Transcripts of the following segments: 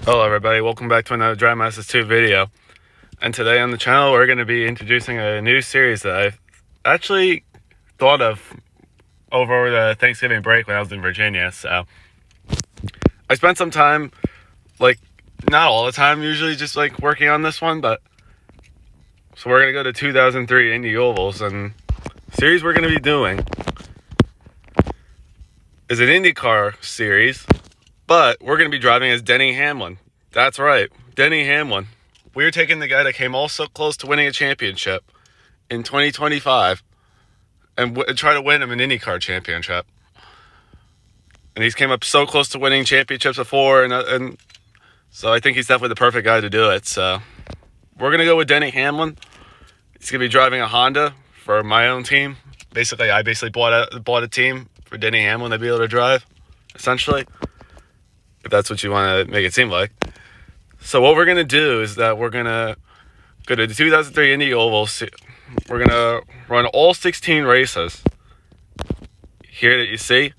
Hello everybody, welcome back to another Drive Masters 2 video. And today on the channel we're going to be introducing a new series that I actually thought of over the Thanksgiving break when I was in Virginia. So I spent some time, like not all the time usually, just like working on this one, but so we're going to go to 2003 Indy Ovals, and the series we're going to be doing is an IndyCar series. But we're going to be driving as Denny Hamlin. That's right, Denny Hamlin. We're taking the guy that came all so close to winning a championship in 2025 and try to win him an IndyCar championship. And he's came up so close to winning championships before, and so I think he's definitely the perfect guy to do it. So we're going to go with Denny Hamlin. He's going to be driving a Honda for my own team. I bought a team for Denny Hamlin to be able to drive, essentially, if that's what you want to make it seem like. So what we're going to do is that we're going to go to the 2003 Indy Ovals. We're going to run all 16 races here that you see.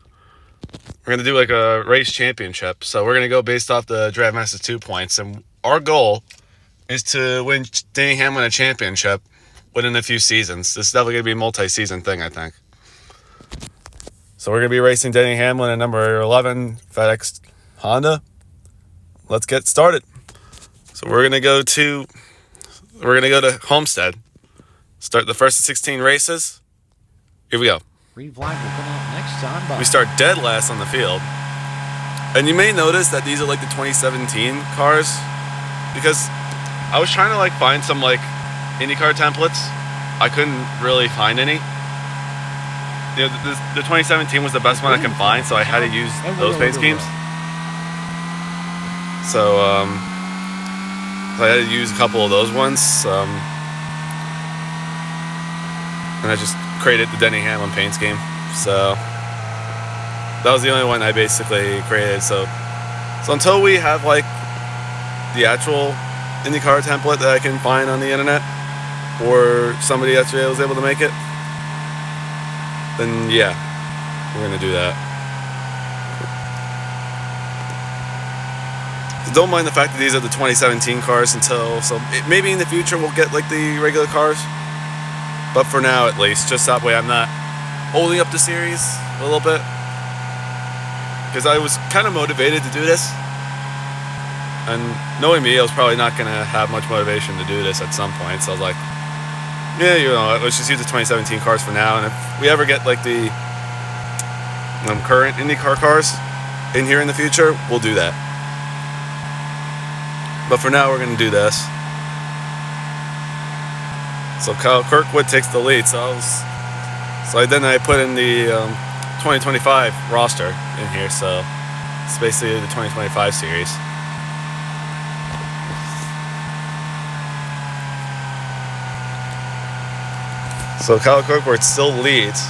We're going to do like a race championship. So we're going to go based off the Drive Masters 2 points. And our goal is to win Denny Hamlin a championship within a few seasons. This is definitely going to be a multi-season thing, I think. So we're going to be racing Denny Hamlin in number 11 FedEx Honda. Let's get started. So we're gonna go to Homestead. Start the first of 16 races. Here we go. Green flag will come out next time. We start dead last on the field. And you may notice that these are like the 2017 cars, because I was trying to like find some like IndyCar templates. I couldn't really find any. You know, the 2017 was the best one I can find, so I had to use those paint schemes. So I had to use a couple of those ones, and I just created the Denny Hamlin paint scheme. So that was the only one I basically created. So until we have like the actual IndyCar template that I can find on the internet, or somebody actually was able to make it, then yeah, we're gonna do that. Don't mind the fact that these are the 2017 cars maybe in the future we'll get like the regular cars, but for now at least, just that way I'm not holding up the series a little bit, because I was kind of motivated to do this, and knowing me, I was probably not going to have much motivation to do this at some point, so I was like, yeah, you know, let's just use the 2017 cars for now, and if we ever get like the current IndyCar cars in here in the future, we'll do that. But for now, we're going to do this. So Kyle Kirkwood takes the lead. So then I put in the 2025 roster in here. So it's basically the 2025 series. So Kyle Kirkwood still leads.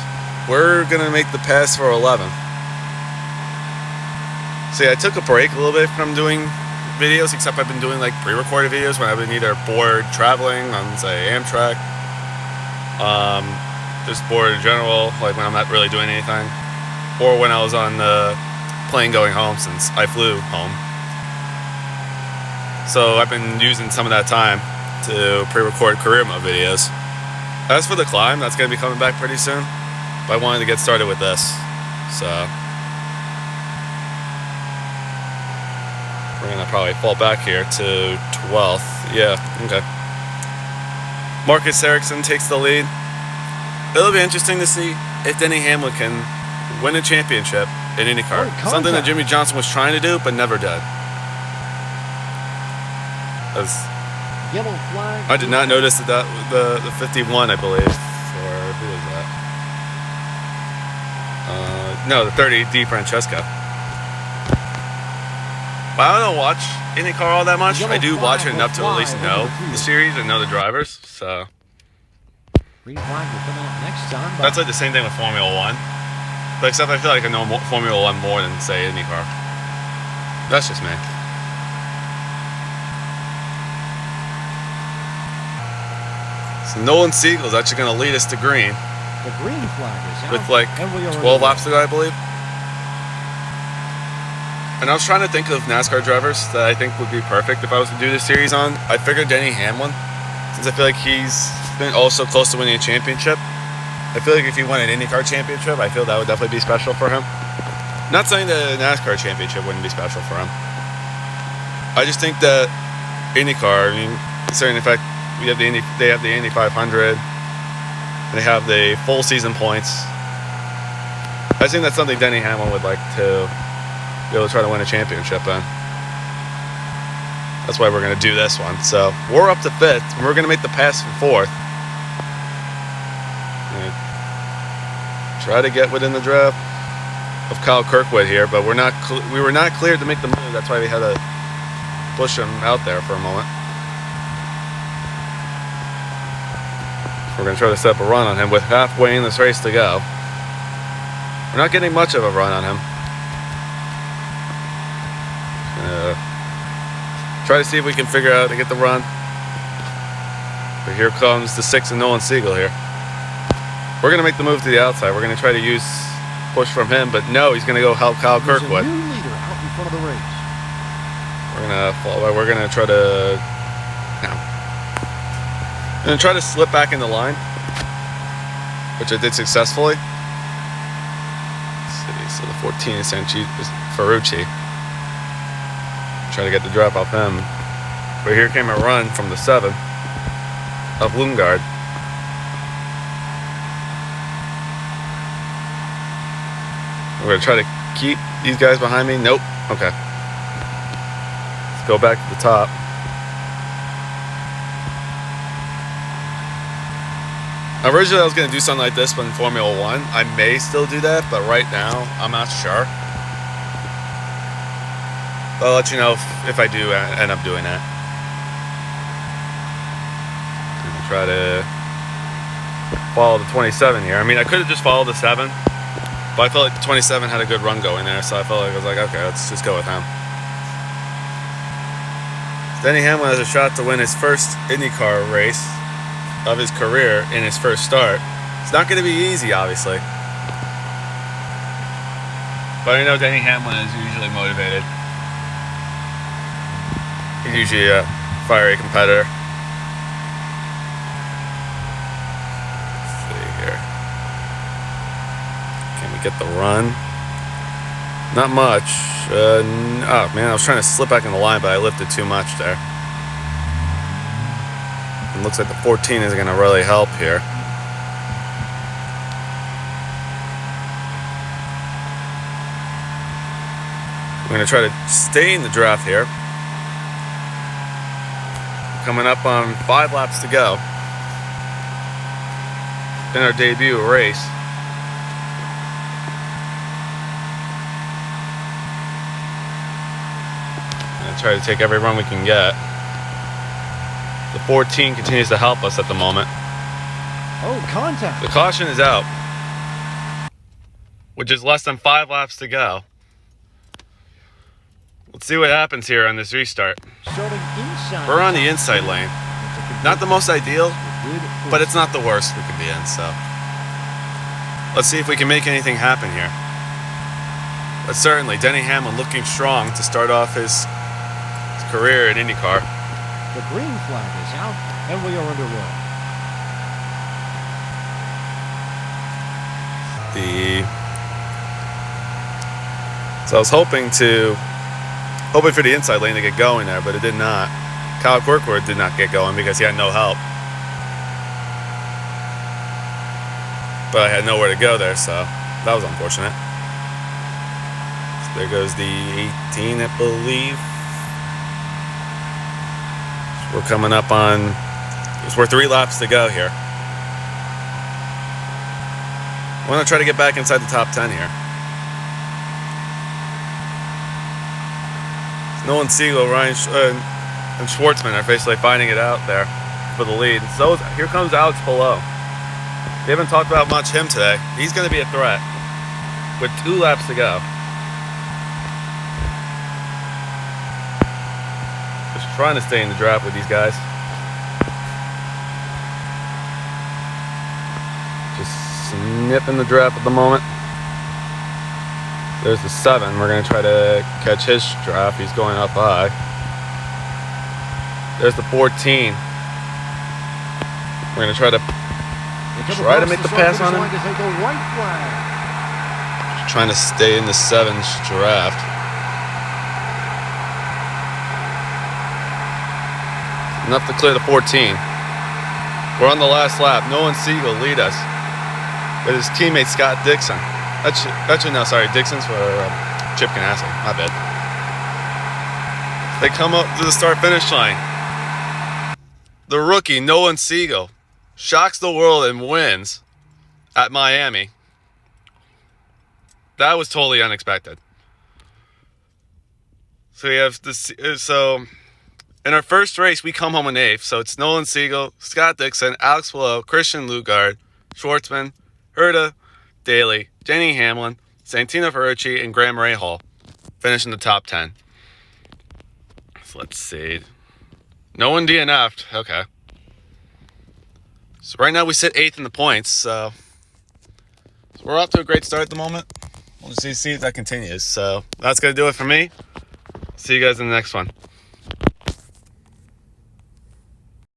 We're going to make the pass for 11. So yeah, I took a break a little bit from doing videos, except I've been doing like pre-recorded videos when I've been either bored traveling on, say, Amtrak, just bored in general, like when I'm not really doing anything, or when I was on the plane going home, since I flew home. So I've been using some of that time to pre-record career mode videos. As for the climb, that's going to be coming back pretty soon, but I wanted to get started with this, so we're going to probably fall back here to 12th. Yeah, okay. Marcus Ericsson takes the lead. It'll be interesting to see if Denny Hamlin can win a championship in IndyCar. Something that Jimmy Johnson was trying to do, but never did. Yellow flag. I did not notice that the 51, I believe, or who was that? No, the 30, Di Francesco. But I don't watch IndyCar all that much. I do watch it enough to at least know the series and know the drivers. So Green flag will come out next time. That's like the same thing with Formula One, but except I feel like I know Formula One more than, say, IndyCar. That's just me. So Nolan Siegel is actually going to lead us to green. The green flag is out. With like 12 laps to go, I believe. And I was trying to think of NASCAR drivers that I think would be perfect if I was to do this series on. I figured Denny Hamlin, since I feel like he's been also close to winning a championship. I feel like if he won an IndyCar championship, I feel that would definitely be special for him. Not saying the NASCAR championship wouldn't be special for him. I just think that IndyCar, I mean, considering the fact they have the Indy 500, and they have the full season points. I think that's something Denny Hamlin would like to be able to try to win a championship in. That's why we're going to do this one. So we're up to 5th, and we're going to make the pass for 4th. Try to get within the draft of Kyle Kirkwood here, but we were not cleared to make the move. That's why we had to push him out there for a moment. We're going to try to set up a run on him with halfway in this race to go. We're not getting much of a run on him. Try to see if we can figure out to get the run. But here comes the 6 and Nolan Siegel here. We're going to make the move to the outside. We're going to try to push from him, but no, he's going to go help Kyle Kirkwood. There's a new leader out in front of the race. We're going to try to... I'm going to try to slip back in the line, which I did successfully. Let's see, so the 14 is Ferrucci. Try to get the drop off him. But here came a run from the 7 of Lundgaard. We're going to try to keep these guys behind me. Nope. Okay. Let's go back to the top. Originally, I was going to do something like this in Formula 1. I may still do that, but right now, I'm not sure. I'll let you know if I do end up doing that. I'm going to try to follow the 27 here. I mean, I could have just followed the 7, but I felt like the 27 had a good run going there, so I felt like I was like, okay, let's just go with him. Denny Hamlin has a shot to win his first IndyCar race of his career in his first start. It's not going to be easy, obviously. But I know Denny Hamlin is usually motivated. He's usually a fiery competitor. Let's see here. Can we get the run? Not much. Oh man, I was trying to slip back in the line, but I lifted too much there. It looks like the 14 is going to really help here. We're going to try to stay in the draft here. Coming up on 5 laps to go in our debut race. I'm going to try to take every run we can get. The 14 continues to help us at the moment. Oh, contact. The caution is out, which is less than 5 laps to go. Let's see what happens here on this restart. Starting inside. We're on the inside lane. Not the most ideal, but it's not the worst we can be in, so. Let's see if we can make anything happen here. But certainly, Denny Hamlin looking strong to start off his career in IndyCar. The green flag is out, and we are underway. So I was hoping for the inside lane to get going there, but it did not. Kyle Kirkwood did not get going because he had no help. But I had nowhere to go there, so that was unfortunate. So there goes the 18, I believe. So we're coming up on, we're 3 laps to go here. I want to try to get back inside the top 10 here. Nolan Siegel, Ryan, and Schwartzman are basically fighting it out there for the lead. So here comes Alex Palou. We haven't talked about much him today. He's going to be a threat with 2 laps to go. Just trying to stay in the draft with these guys. Just sniffing the draft at the moment. There's the 7. We're going to try to catch his draft. He's going up high. There's the 14. We're going to try to make the pass on him. Trying to stay in the 7's draft. Enough to clear the 14. We're on the last lap. Nolan Siegel lead us with his teammate Scott Dixon. Actually, no, sorry. Dixon's for Chip Ganassi. My bad. They come up to the start-finish line. The rookie, Nolan Siegel, shocks the world and wins at Miami. That was totally unexpected. So we have this. So in our first race, we come home in 8th. So it's Nolan Siegel, Scott Dixon, Alex Palou, Christian Lugard, Schwartzman, Herta, Daly, Denny Hamlin, Santino Ferrucci, and Graham Rahal finish in the top 10. So let's see. No one DNF'd. Okay. So right now we sit 8th in the points. So we're off to a great start at the moment. We'll see if that continues. So that's going to do it for me. See you guys in the next one.